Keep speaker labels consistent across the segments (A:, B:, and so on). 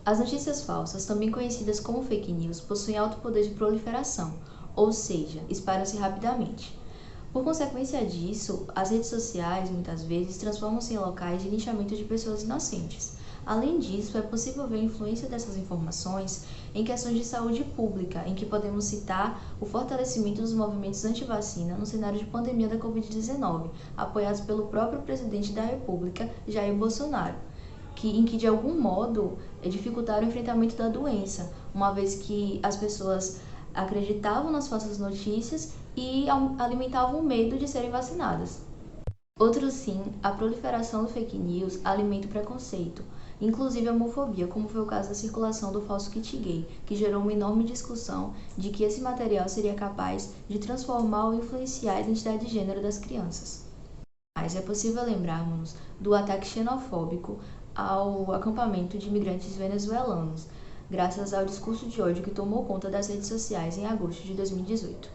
A: As notícias falsas, também conhecidas como fake news, possuem alto poder de proliferação, ou seja, espalham-se rapidamente. Por consequência disso, as redes sociais, muitas vezes, transformam-se em locais de linchamento de pessoas inocentes. Além disso, é possível ver a influência dessas informações em questões de saúde pública, em que podemos citar o fortalecimento dos movimentos anti-vacina no cenário de pandemia da Covid-19, apoiados pelo próprio presidente da República, Jair Bolsonaro, em que de algum modo dificultaram o enfrentamento da doença, uma vez que as pessoas acreditavam nas falsas notícias e alimentavam o medo de serem vacinadas. Outro sim, a proliferação do fake news alimenta o preconceito, inclusive a homofobia, como foi o caso da circulação do falso kit gay, que gerou uma enorme discussão de que esse material seria capaz de transformar ou influenciar a identidade de gênero das crianças. Mas é possível lembrarmos do ataque xenofóbico ao acampamento de imigrantes venezuelanos, graças ao discurso de ódio que tomou conta das redes sociais em agosto de 2018.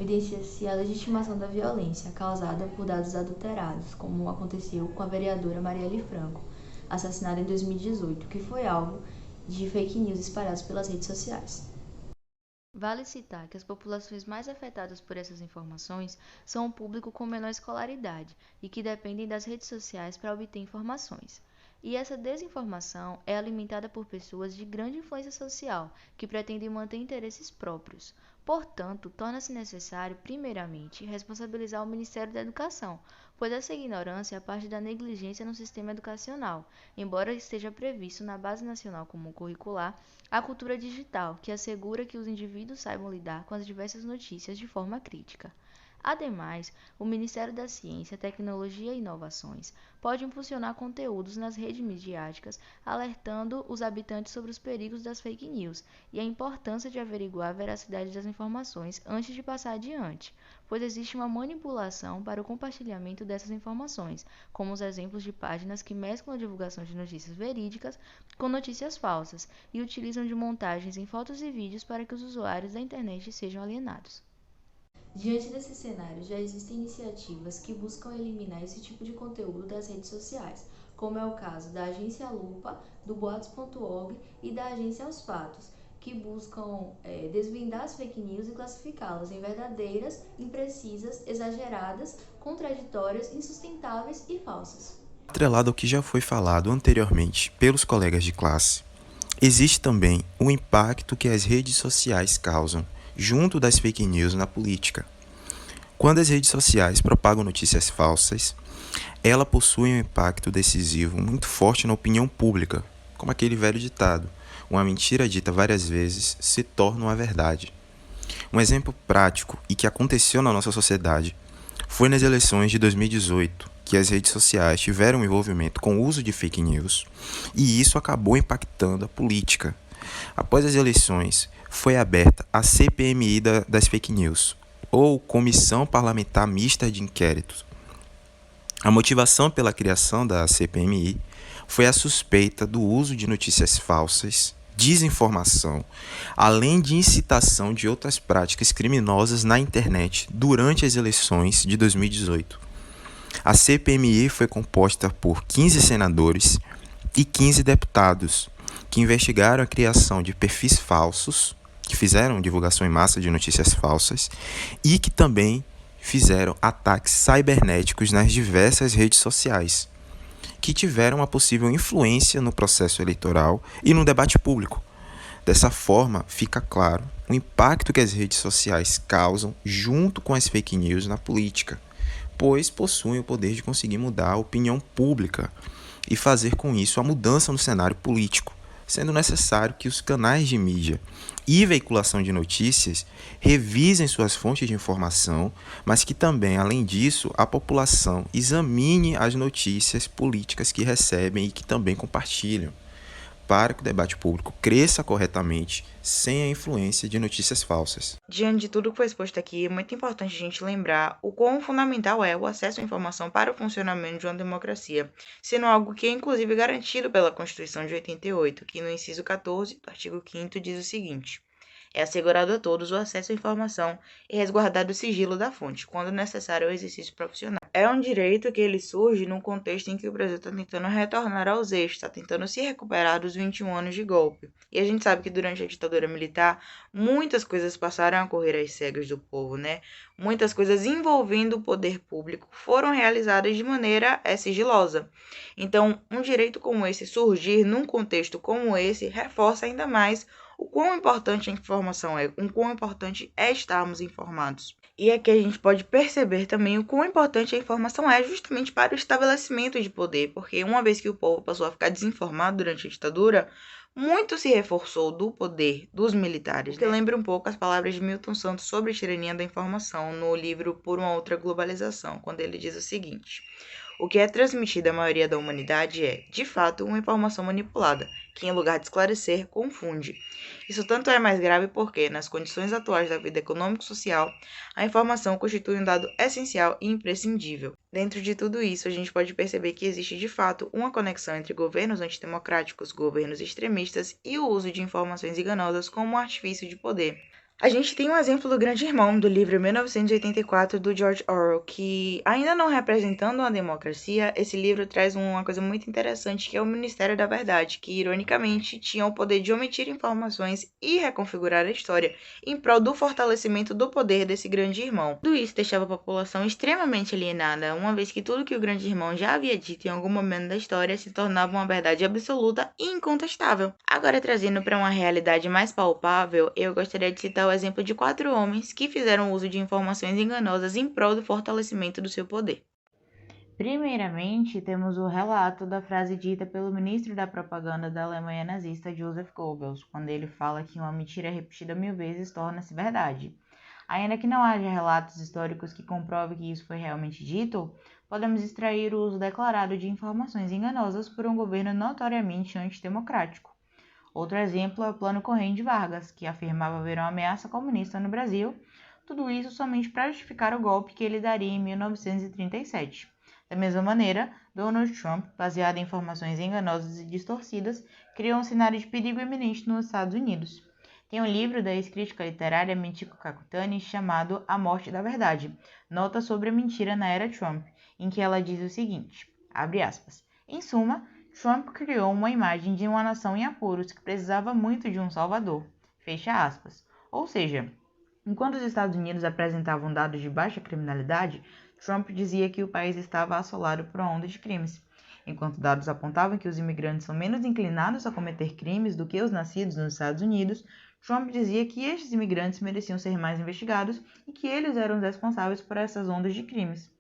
A: Evidencia-se a legitimação da violência causada por dados adulterados, como aconteceu com a vereadora Marielle Franco, assassinada em 2018, que foi alvo de fake news espalhados pelas redes sociais. Vale citar que as populações mais afetadas por essas informações são o público com menor escolaridade e que dependem das redes sociais para obter informações. E essa desinformação é alimentada por pessoas de grande influência social, que pretendem manter interesses próprios. Portanto, torna-se necessário, primeiramente, responsabilizar o Ministério da Educação, pois essa ignorância é parte da negligência no sistema educacional, embora esteja previsto na Base Nacional Comum Curricular a cultura digital, que assegura que os indivíduos saibam lidar com as diversas notícias de forma crítica. Ademais, o Ministério da Ciência, Tecnologia e Inovações pode impulsionar conteúdos nas redes midiáticas, alertando os habitantes sobre os perigos das fake news e a importância de averiguar a veracidade das informações antes de passar adiante, pois existe uma manipulação para o compartilhamento dessas informações, como os exemplos de páginas que mesclam a divulgação de notícias verídicas com notícias falsas e utilizam de montagens em fotos e vídeos para que os usuários da internet sejam alienados. Diante desse cenário, já existem iniciativas que buscam eliminar esse tipo de conteúdo das redes sociais, como é o caso da Agência Lupa, do Boatos.org e da Agência Aos Fatos, que buscam desvendar as fake news e classificá-las em verdadeiras, imprecisas, exageradas, contraditórias, insustentáveis e falsas.
B: Atrelado ao que já foi falado anteriormente pelos colegas de classe, existe também o impacto que as redes sociais causam junto das fake news na política. Quando as redes sociais propagam notícias falsas, ela possui um impacto decisivo muito forte na opinião pública, como aquele velho ditado: uma mentira dita várias vezes se torna uma verdade. Um exemplo prático e que aconteceu na nossa sociedade foi nas eleições de 2018, que as redes sociais tiveram envolvimento com o uso de fake news e isso acabou impactando a política. Após as eleições, foi aberta a CPMI das fake news, ou Comissão Parlamentar Mista de Inquérito. A motivação pela criação da CPMI foi a suspeita do uso de notícias falsas, desinformação, além de incitação de outras práticas criminosas na internet durante as eleições de 2018. A CPMI foi composta por 15 senadores e 15 deputados, que investigaram a criação de perfis falsos, que fizeram divulgação em massa de notícias falsas e que também fizeram ataques cibernéticos nas diversas redes sociais, que tiveram uma possível influência no processo eleitoral e no debate público. Dessa forma, fica claro o impacto que as redes sociais causam junto com as fake news na política, pois possuem o poder de conseguir mudar a opinião pública e fazer com isso a mudança no cenário político, sendo necessário que os canais de mídia e veiculação de notícias revisem suas fontes de informação, mas que também, além disso, a população examine as notícias políticas que recebem e que também compartilham, para que o debate público cresça corretamente sem a influência de notícias falsas.
C: Diante de tudo que foi exposto aqui, é muito importante a gente lembrar o quão fundamental é o acesso à informação para o funcionamento de uma democracia, sendo algo que é inclusive garantido pela Constituição de 88, que no inciso 14 do artigo 5º diz o seguinte: É assegurado a todos o acesso à informação e resguardado o sigilo da fonte, quando necessário ao exercício profissional. É um direito que ele surge num contexto em que o Brasil está tentando retornar aos eixos, está tentando se recuperar dos 21 anos de golpe. E a gente sabe que durante a ditadura militar, muitas coisas passaram a correr às cegas do povo, né? Muitas coisas envolvendo o poder público foram realizadas de maneira sigilosa. Então, um direito como esse surgir num contexto como esse reforça ainda mais o quão importante a informação é, o quão importante é estarmos informados. E aqui a gente pode perceber também o quão importante a informação é justamente para o estabelecimento de poder, porque uma vez que o povo passou a ficar desinformado durante a ditadura, muito se reforçou do poder dos militares. Que lembra um pouco as palavras de Milton Santos sobre a tirania da informação no livro Por uma Outra Globalização, quando ele diz o seguinte: o que é transmitido à maioria da humanidade é, de fato, uma informação manipulada, que em lugar de esclarecer, confunde. Isso tanto é mais grave porque, nas condições atuais da vida econômico-social, a informação constitui um dado essencial e imprescindível. Dentro de tudo isso, a gente pode perceber que existe, de fato, uma conexão entre governos antidemocráticos, governos extremistas e o uso de informações enganosas como um artifício de poder. A gente tem um exemplo do Grande Irmão, do livro 1984, do George Orwell, que, ainda não representando uma democracia, esse livro traz uma coisa muito interessante, que é o Ministério da Verdade, que, ironicamente, tinha o poder de omitir informações e reconfigurar a história, em prol do fortalecimento do poder desse Grande Irmão. Tudo isso deixava a população extremamente alienada, uma vez que tudo que o Grande Irmão já havia dito em algum momento da história se tornava uma verdade absoluta e incontestável. Agora, trazendo para uma realidade mais palpável, eu gostaria de citar o exemplo de 4 homens que fizeram uso de informações enganosas em prol do fortalecimento do seu poder. Primeiramente, temos o relato da frase dita pelo ministro da propaganda da Alemanha nazista, Joseph Goebbels, quando ele fala que uma mentira repetida 1000 vezes torna-se verdade. Ainda que não haja relatos históricos que comprovem que isso foi realmente dito, podemos extrair o uso declarado de informações enganosas por um governo notoriamente antidemocrático. Outro exemplo é o Plano Correia de Vargas, que afirmava haver uma ameaça comunista no Brasil, tudo isso somente para justificar o golpe que ele daria em 1937. Da mesma maneira, Donald Trump, baseado em informações enganosas e distorcidas, criou um cenário de perigo iminente nos Estados Unidos. Tem um livro da ex-crítica literária Michiko Kakutani chamado A Morte da Verdade, Nota sobre a Mentira na Era Trump, em que ela diz o seguinte, abre aspas, em suma, Trump criou uma imagem de uma nação em apuros que precisava muito de um salvador, fecha aspas. Ou seja, enquanto os Estados Unidos apresentavam dados de baixa criminalidade, Trump dizia que o país estava assolado por uma onda de crimes. Enquanto dados apontavam que os imigrantes são menos inclinados a cometer crimes do que os nascidos nos Estados Unidos, Trump dizia que estes imigrantes mereciam ser mais investigados e que eles eram os responsáveis por essas ondas de crimes.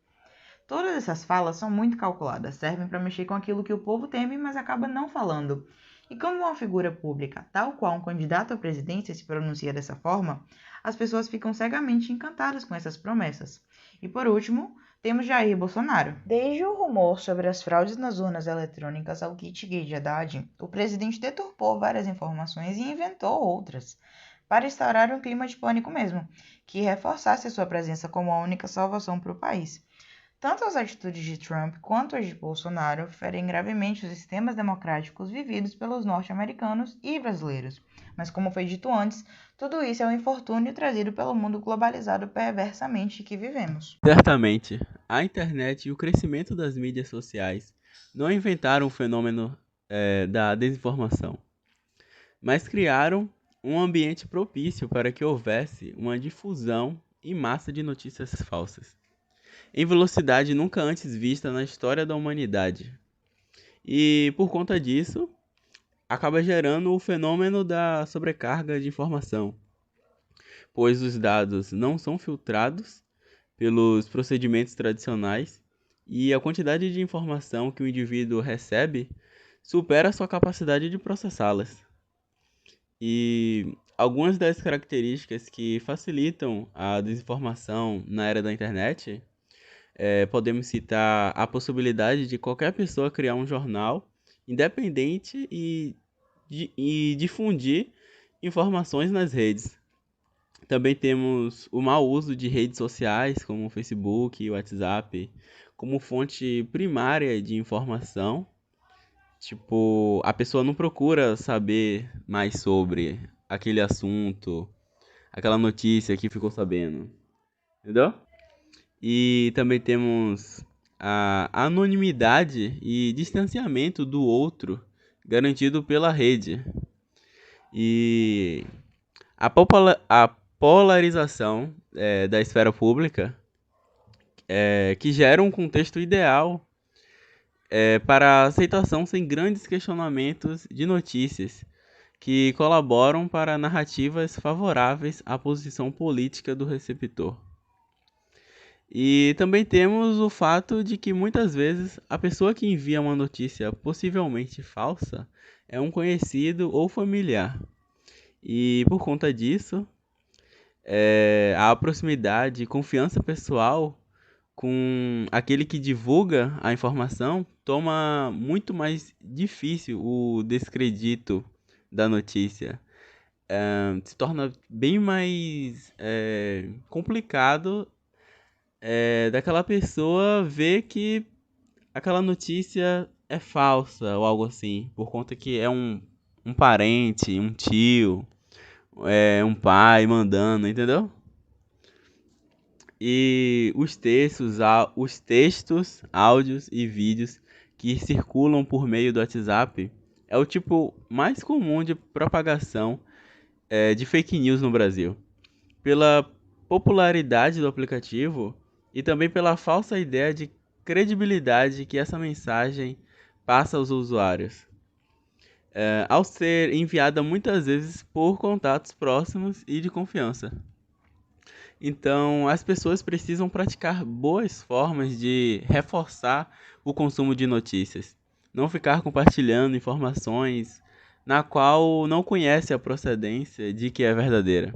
C: Todas essas falas são muito calculadas, servem para mexer com aquilo que o povo teme, mas acaba não falando. E como uma figura pública, tal qual um candidato à presidência se pronuncia dessa forma, as pessoas ficam cegamente encantadas com essas promessas. E por último, temos Jair Bolsonaro. Desde o rumor sobre as fraudes nas urnas eletrônicas ao kit gay de Haddad, o presidente deturpou várias informações e inventou outras, para instaurar um clima de pânico mesmo, que reforçasse a sua presença como a única salvação para o país. Tanto as atitudes de Trump quanto as de Bolsonaro ferem gravemente os sistemas democráticos vividos pelos norte-americanos e brasileiros. Mas como foi dito antes, tudo isso é um infortúnio trazido pelo mundo globalizado perversamente que vivemos.
D: Certamente, a internet e o crescimento das mídias sociais não inventaram o fenômeno da desinformação, mas criaram um ambiente propício para que houvesse uma difusão em massa de notícias falsas, em velocidade nunca antes vista na história da humanidade. E, por conta disso, acaba gerando o fenômeno da sobrecarga de informação, pois os dados não são filtrados pelos procedimentos tradicionais e a quantidade de informação que o indivíduo recebe supera sua capacidade de processá-las. E algumas das características que facilitam a desinformação na era da internet podemos citar a possibilidade de qualquer pessoa criar um jornal independente e difundir informações nas redes. Também temos o mau uso de redes sociais, como o Facebook e o WhatsApp, como fonte primária de informação. Tipo, a pessoa não procura saber mais sobre aquele assunto aquela notícia que ficou sabendo, entendeu? E também temos a anonimidade e distanciamento do outro garantido pela rede. E a polarização da esfera pública que gera um contexto ideal para a aceitação sem grandes questionamentos de notícias que colaboram para narrativas favoráveis à posição política do receptor. E também temos o fato de que muitas vezes a pessoa que envia uma notícia possivelmente falsa é um conhecido ou familiar. E por conta disso, a proximidade e confiança pessoal com aquele que divulga a informação torna muito mais difícil o descredito da notícia. Se torna bem mais complicado daquela pessoa ver que aquela notícia é falsa ou algo assim, por conta que é um parente, um tio, um pai mandando, entendeu? E os textos, áudios e vídeos que circulam por meio do WhatsApp é o tipo mais comum de propagação de fake news no Brasil. Pela popularidade do aplicativo e também pela falsa ideia de credibilidade que essa mensagem passa aos usuários. Ao ser enviada muitas vezes por contatos próximos e de confiança. Então, as pessoas precisam praticar boas formas de reforçar o consumo de notícias. Não ficar compartilhando informações na qual não conhece a procedência de que é verdadeira.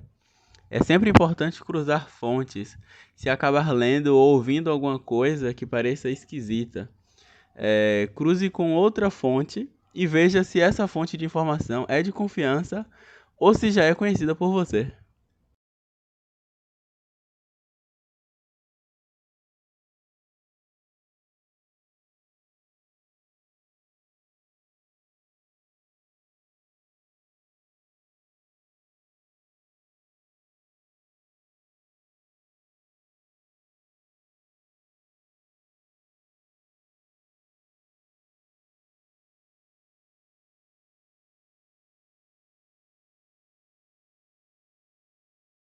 D: É sempre importante cruzar fontes. Se acabar lendo ou ouvindo alguma coisa que pareça esquisita, cruze com outra fonte e veja se essa fonte de informação é de confiança ou se já é conhecida por você.